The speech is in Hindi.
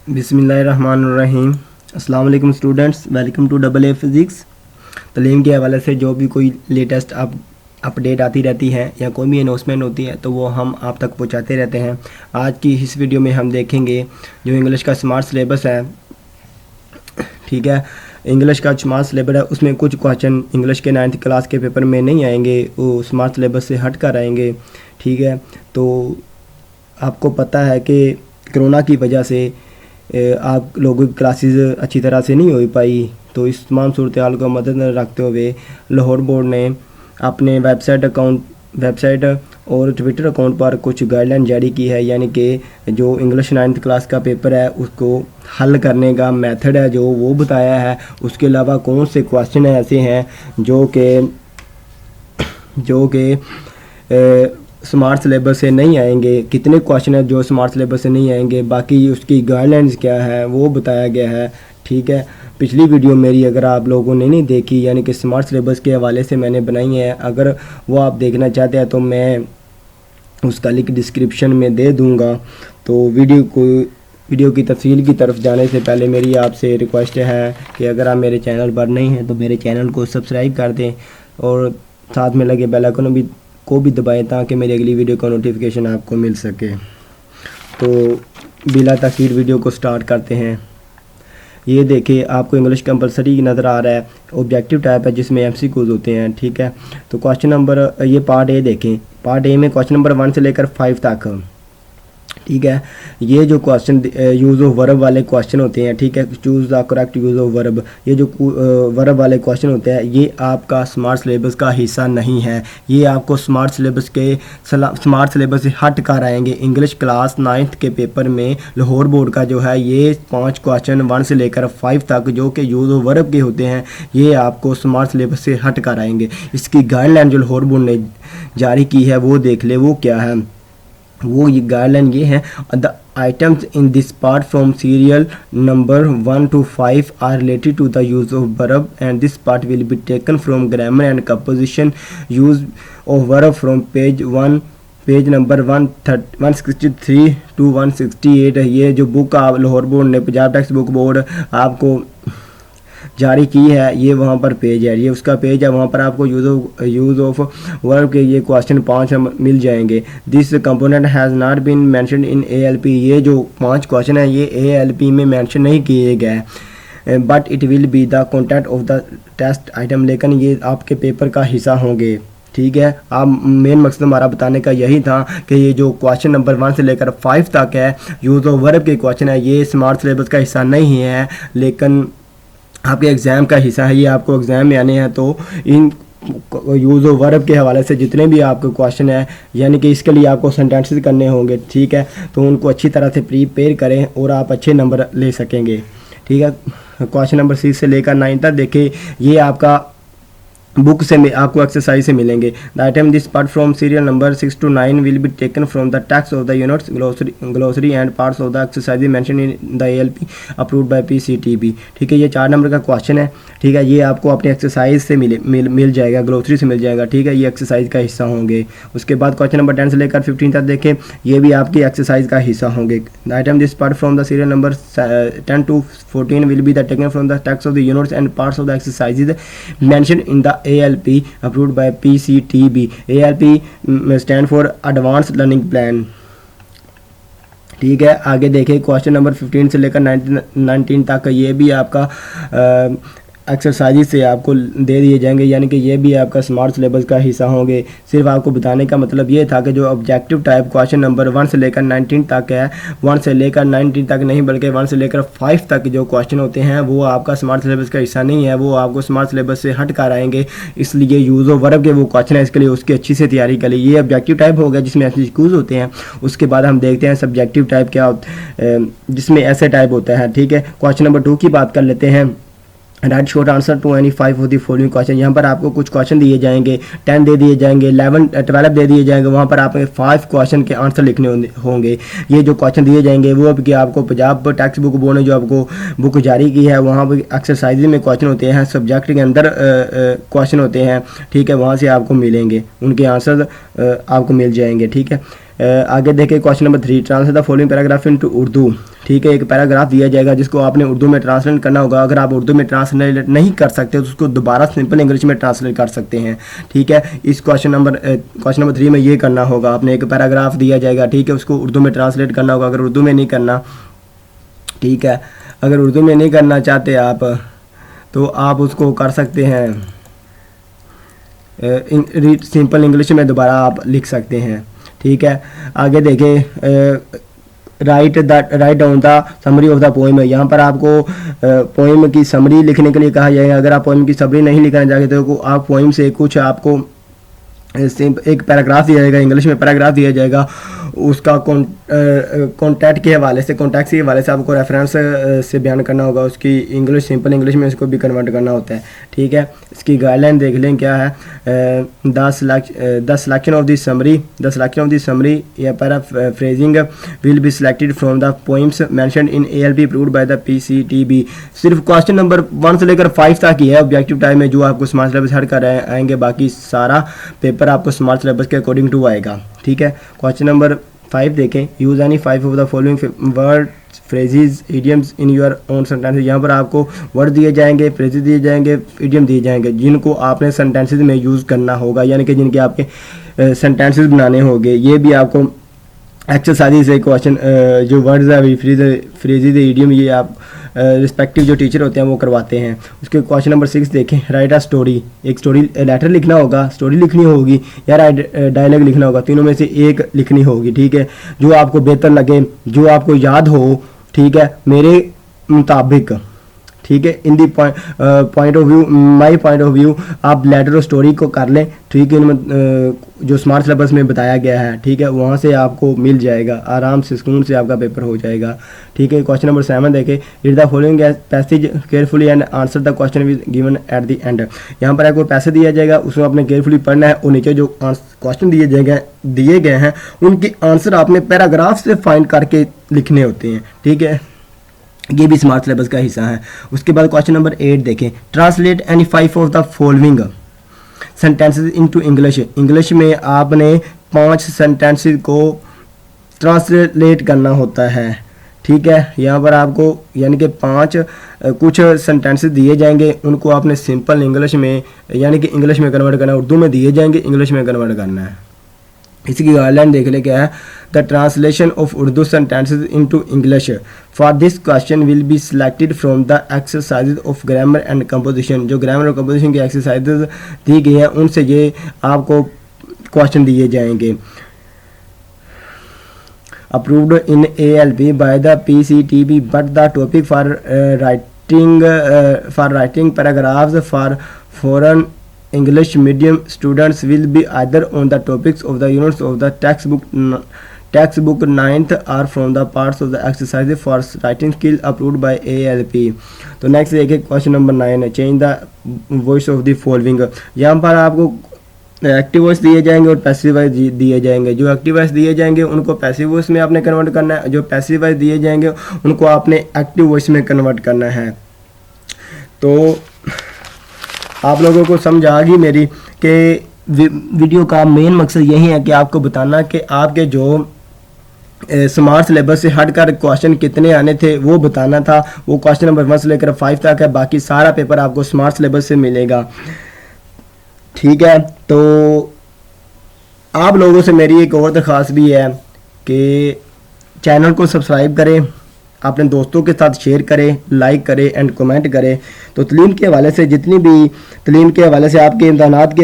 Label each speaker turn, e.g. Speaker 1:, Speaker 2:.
Speaker 1: बिस्मिल्लाहिर्रहमानिर्रहीम। अस्सलाम वालेकुम students, welcome to double A physics. तालीम के हवाले से जो भी कोई लेटेस्ट अपडेट आती रहती है या कोई भी अनाउंसमेंट होती है तो वो हम आप तक पहुंचाते रहते हैं। आज की इस वीडियो में हम देखेंगे जो इंग्लिश का स्मार्ट सिलेबस है, ठीक है। इंग्लिश का स्मार्ट सिलेबस है, उसमें कुछ क्वेश्चन इंग्लिश के 9th क्लास के पेपर में नहीं आएंगे, वो स्मार्ट सिलेबस से हट कर आएंगे, ठीक है। तो आपको पता है कि कोरोना की वजह से आप लोगों की क्लासेस अच्छी तरह से नहीं हो पाई, तो इस तमाम सूरत हाल को मद्देनज़र रखते हुए लाहौर बोर्ड ने अपने वेबसाइट और ट्विटर अकाउंट पर कुछ गाइडलाइन जारी की है। यानी कि जो इंग्लिश 9th क्लास का पेपर है उसको हल करने का मेथड है जो वो बताया है। उसके अलावा कौन से क्वेश्चन ऐसे हैं जो कि स्मार्ट सिलेबस से नहीं आएंगे, कितने क्वेश्चन है जो स्मार्ट सिलेबस से नहीं आएंगे, बाकी उसकी गाइडलाइंस क्या है वो बताया गया है, ठीक है। पिछली वीडियो मेरी अगर आप लोगों ने नहीं देखी, यानी कि स्मार्ट सिलेबस के हवाले से मैंने बनाई है, अगर वो आप देखना चाहते हैं तो मैं उसका लिंक डिस्क्रिप्शन में दे दूँगा। तो वीडियो की तफसील की तरफ जाने से पहले मेरी आपसे रिक्वेस्ट है कि अगर आप मेरे चैनल पर नहीं हैं तो मेरे चैनल को सब्सक्राइब कर दें और साथ में लगे बेल आइकन को भी दबाएं ताकि मेरी अगली वीडियो का नोटिफिकेशन आपको मिल सके। तो बिला ताखीर वीडियो को स्टार्ट करते हैं। ये देखिए, आपको इंग्लिश कंपलसरी नज़र आ रहा है, ऑब्जेक्टिव टाइप है जिसमें एमसीक्यूज होते हैं, ठीक है। तो क्वेश्चन नंबर, ये पार्ट ए देखें। पार्ट ए में क्वेश्चन नंबर 1 से लेकर 5 तक, ठीक है। ये जो क्वेश्चन यूज़ ऑफ वर्ब वाले क्वेश्चन होते हैं, ठीक है, choose the correct use of verb, ये जो वर्ब वाले क्वेश्चन होते हैं ये आपका स्मार्ट सिलेबस का हिस्सा नहीं है। ये आपको स्मार्ट सिलेबस से हट कर आएंगे। इंग्लिश क्लास 9th के पेपर में लाहौर बोर्ड का जो है ये 5 क्वेश्चन 1 से लेकर 5 तक जो कि यूज़ ऑफ वर्ब के होते हैं ये आपको स्मार्ट सिलेबस से हट कर आएंगे। इसकी गाइडलाइन जो लाहौर बोर्ड ने जारी की है वो देख ले, वो क्या है। वो ये गाइडलाइन ये है, the items in this part from serial number 1 to 5 are related to the use of verb and this part will be taken from grammar and composition use of verb from page number 163 to 168। ये जो बुक आप लाहौर बोर्ड ने, पंजाब टेक्स्ट बुक बोर्ड आपको जारी की है, ये वहाँ पर पेज है, ये उसका पेज है, वहाँ पर आपको यूज़ ऑफ वर्ब के ये क्वेश्चन 5 मिल जाएंगे। This component has not been mentioned in ALP। ये जो 5 क्वेश्चन है ये ALP में मेंशन नहीं किए गए, but it will be the content of the test item, लेकिन ये आपके पेपर का हिस्सा होंगे, ठीक है। आप मेन मकसद हमारा बताने का यही था कि ये जो क्वेश्चन नंबर 1 से लेकर 5 तक है यूज़ ऑफ वर्ब के क्वेश्चन है, ये स्मार्ट सिलेबस का हिस्सा नहीं है लेकिन आपके एग्ज़ाम का हिस्सा है। ये आपको एग्ज़ाम में आने हैं तो इन यूज़ ऑफ वर्ब के हवाले से जितने भी आपके क्वेश्चन है, यानी कि इसके लिए आपको सेंटेंसेस करने होंगे, ठीक है, तो उनको अच्छी तरह से प्रिपेयर करें और आप अच्छे नंबर ले सकेंगे, ठीक है। क्वेश्चन नंबर 6 से लेकर 9 तक देखिए, ये आपका बुक से आपको एक्सरसाइज से मिलेंगे। The item this part from serial number 6 to 9 will be taken from the text of the units glossary and parts of the exercise mention in the ALP approved by PCTB, ठीक है। ये 4 नंबर का क्वेश्चन है, ठीक है। ये आपको अपने एक्सरसाइज से मिल जाएगा, ग्लोसरी से मिल जाएगा, ठीक है। ये एक्सरसाइज का हिस्सा होंगे। उसके बाद क्वेश्चन नंबर 10 से लेकर 15 तक देखें, ये भी आपकी एक्सरसाइज का हिस्सा होंगे। The item this part from the serial number 10 to 14 will be the taken from the text of the units and parts of the exercises mention in the ALP approved by PCTB। ALP stand for Advanced Learning Plan, ठीक है। आगे देखें क्वेश्चन नंबर 15 से लेकर 19 तक, ये भी आपका एक्सरसाइज से आपको दे दिए जाएंगे, यानी कि ये भी आपका स्मार्ट सिलेबस का हिस्सा होंगे। सिर्फ आपको बताने का मतलब ये था कि जो ऑब्जेक्टिव टाइप क्वेश्चन नंबर 1 से लेकर 19 तक है, 1 से लेकर 19 तक नहीं बल्कि 1 से लेकर 5 तक जो क्वेश्चन होते हैं वो आपका स्मार्ट सिलेबस का हिस्सा नहीं है, वो आपको स्मार्ट सिलेबस से हट कर आएंगे। इसलिए यूज़ ऑफ वर्ब के वो क्वेश्चन है, इसके लिए उसकी अच्छी से तैयारी करें। ये ऑब्जेक्टिव टाइप हो गया जिसमें MCQs होते हैं। उसके बाद हम देखते हैं सब्जेक्टिव टाइप क्या जिसमें ऐसे टाइप होता है, ठीक है। क्वेश्चन नंबर 2 की बात कर लेते हैं। Write short answer to any 5 of the following question. यहाँ पर आपको कुछ क्वेश्चन दिए जाएंगे, 10 दे दिए जाएंगे, 12 दे दिए जाएंगे, वहाँ पर आपको 5 क्वेश्चन के आंसर लिखने होंगे। ये जो क्वेश्चन दिए जाएंगे वो अब कि आपको पंजाब टेक्स्ट बुक बोर्ड ने जो आपको बुक जारी की है वहाँ पर एक्सरसाइज में क्वेश्चन होते हैं, सब्जेक्ट के अंदर क्वेश्चन होते हैं, ठीक है, वहाँ से आपको मिलेंगे, उनके आंसर आपको मिल जाएंगे, ठीक है। आगे देखें question number 3, translate the following paragraph into Urdu. ठीक है, एक पैराग्राफ दिया जाएगा जिसको आपने उर्दू में ट्रांसलेट करना होगा। अगर आप उर्दू में ट्रांसलेट नहीं कर सकते तो उसको दोबारा सिंपल इंग्लिश में ट्रांसलेट कर सकते हैं। ठीक है, इस क्वेश्चन नंबर 3 में ये करना होगा। आपने एक पैराग्राफ दिया जाएगा, ठीक है, उसको उर्दू में ट्रांसलेट करना होगा। अगर उर्दू में नहीं करना, ठीक है, अगर उर्दू में नहीं करना चाहते आप तो आप उसको कर सकते हैं सिंपल इंग्लिश में दोबारा आप लिख सकते हैं। ठीक है, आगे देखें write down the summary of the poem. यहाँ पर आपको पोइम की समरी लिखने के लिए कहा जाएगा। अगर आप पोइम की समरी नहीं लिखना चाहते तो आप पोइम से कुछ आपको एक पैराग्राफ दिया जाएगा, इंग्लिश में पैराग्राफ दिया जाएगा, उसका कॉन्टैक्ट के हवाले से आपको रेफरेंस से बयान करना होगा। उसकी इंग्लिश सिंपल इंग्लिश में इसको भी कन्वर्ट करना होता है। ठीक है, इसकी गाइडलाइन देख लें क्या है। The selection of the summary या paraphrasing will be selected from the poems mentioned in ALP approved by the PCTB। सिर्फ क्वेश्चन नंबर 1 से लेकर 5 तक ही है ऑब्जेक्टिव टाइम में जो आपको स्मार्ट सिलेबस हट कर आएंगे। बाकी सारा पेपर आपको स्मार्ट सिलेबस के अकॉर्डिंग टू आएगा। ठीक है, क्वेश्चन नंबर 5 देखें। Use any 5 of the following word phrases idioms in your own sentences. यहाँ पर आपको वर्ड दिए जाएंगे, फ्रेजेस दिए जाएंगे, इडियम दिए जाएंगे जिनको आपने सेंटेंसेस में यूज़ करना होगा, यानी कि जिनके आपके सेंटेंसेस बनाने होंगे। ये भी आपको एक्सरसाइज से क्वेश्चन जो वर्ड्स है फ्रेजेस इडियम ये आप रिस्पेक्टिव जो टीचर होते हैं वो करवाते हैं। उसके क्वेश्चन नंबर 6 देखें। Right a story. एक स्टोरी लेटर लिखना होगा, स्टोरी लिखनी होगी या डायलॉग लिखना होगा, तीनों में से एक लिखनी होगी। ठीक है, जो आपको बेहतर लगे, जो आपको याद हो। ठीक है, मेरे मुताबिक, ठीक है, in the point of view, my point of view, आप लेटर और स्टोरी को कर लें। ठीक है, इनमें जो स्मार्ट सिलेबस में बताया गया है, ठीक है, वहाँ से आपको मिल जाएगा, आराम से सुकून से आपका पेपर हो जाएगा। ठीक है, क्वेश्चन नंबर 7 देखें। Read the following passage carefully and answer the question with given at the end. यहाँ पर आपको पैसे दिया जाएगा, उसमें आपने केयरफुली पढ़ना है और नीचे जो क्वेश्चन दिए गए हैं उनके आंसर आपने पैराग्राफ से फाइंड करके लिखने होते हैं। ठीक है, ये भी स्मार्ट सिलेबस का हिस्सा है। उसके बाद क्वेश्चन नंबर 8 देखें। Translate any 5 of the following sentences into English. English में आपने 5 सेंटेंसेस को ट्रांसलेट करना होता है। ठीक है, यहाँ पर आपको यानी कि 5 कुछ सेंटेंसेस दिए जाएंगे, उनको आपने सिंपल इंग्लिश में यानी कि इंग्लिश में कन्वर्ट करना है। उर्दू में दिए जाएंगे, इंग्लिश में कन्वर्ट करना है। इसकी गाइडलाइन देख ले क्या है। The translation of Urdu sentences into English for this question will be selected from the exercises of grammar and composition. जो ग्रामर और कंपोजिशन की एक्सरसाइजेज दी गई हैं उनसे ये आपको क्वेश्चन दिए जाएंगे। Approved in ALP bye the PCTB but the topic for writing paragraphs for foreign English medium students will be either on the topics of the units of the textbook 9th or from the parts of the exercise for writing skill approved by ALP। तो नेक्स्ट देखिए क्वेश्चन नंबर 9 है। Change the voice of the following. यहाँ पर आपको एक्टिव वॉइस दिए जाएंगे और पैसिव वॉइस दिए जाएंगे। जो एक्टिव वॉइस दिए जाएंगे उनको पैसिव वॉइस में आपने कन्वर्ट करना है, जो पैसिव वॉइस दिए जाएंगे उनको आपने एक्टिव वॉइस में कन्वर्ट करना है। तो आप लोगों को समझ आ गई मेरी कि वीडियो का मेन मकसद यही है कि आपको बताना कि आपके जो स्मार्ट सिलेबस से हटकर क्वेश्चन कितने आने थे वो बताना था। वो क्वेश्चन नंबर 1 से लेकर 5 तक है, बाकी सारा पेपर आपको स्मार्ट सिलेबस से मिलेगा। ठीक है, तो आप लोगों से मेरी एक और दरख्वास्त भी है कि चैनल को सब्सक्राइब करें, अपने दोस्तों के साथ शेयर करें, लाइक करें एंड कमेंट करें। तो तलीम के हवाले से जितनी भी तलीम के हवाले से आपके इम्तहानात के